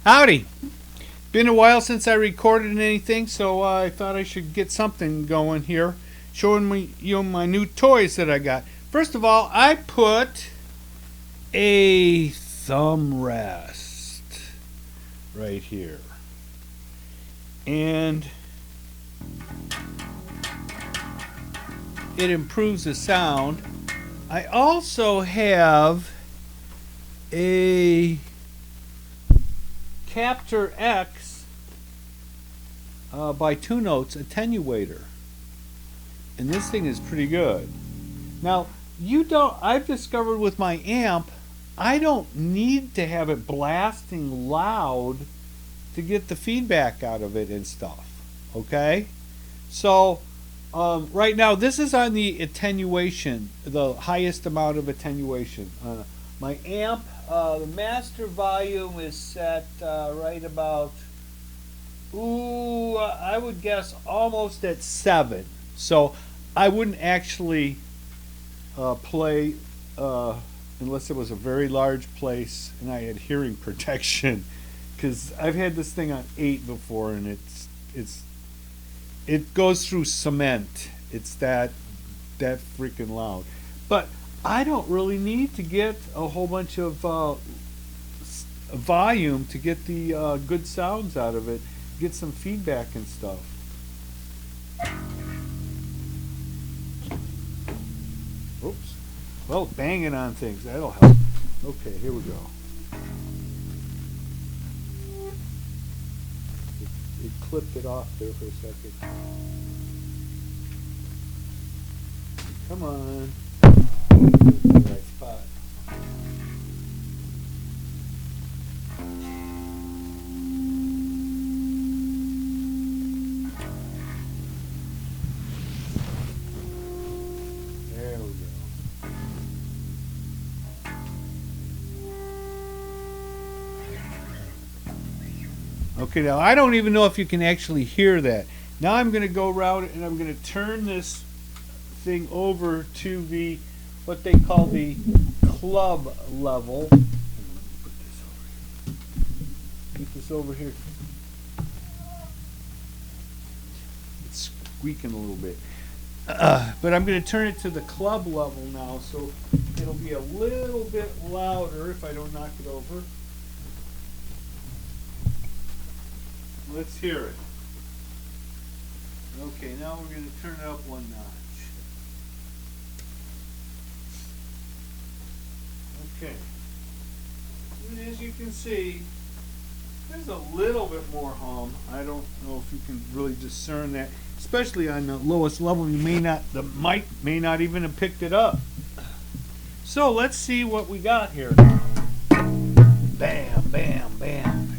Howdy! Been a while since I recorded anything, so I thought I should get something going here, showing you my new toys that I got. First of all, I put a thumb rest right here, and it improves the sound. I also have a Captor X by 2 Notes attenuator, and this thing is pretty good. Now I've discovered with my amp, I don't need to have it blasting loud to get the feedback out of it and stuff. Okay, so right now this is on the attenuation, the highest amount of attenuation. My amp, the master volume is set right about, I would guess almost at 7. So I wouldn't actually play unless it was a very large place and I had hearing protection, because I've had this thing on 8 before, and it goes through cement. It's that freaking loud. But I don't really need to get a whole bunch of volume to get the good sounds out of it, get some feedback and stuff. Oops. Well, banging on things, that'll help. Okay, here we go. It clipped it off there for a second. Come on. Right spot. There we go. Okay, now I don't even know if you can actually hear that. Now I'm going to go around and I'm going to turn this thing over to the what they call the club level. Put this over here. It's squeaking a little bit. But I'm going to turn it to the club level now, so it'll be a little bit louder if I don't knock it over. Let's hear it. Okay, now we're going to turn it up one notch. Okay, and as you can see, there's a little bit more hum. I don't know if you can really discern that, especially on the lowest level. The mic may not even have picked it up. So let's see what we got here. Bam, bam, bam.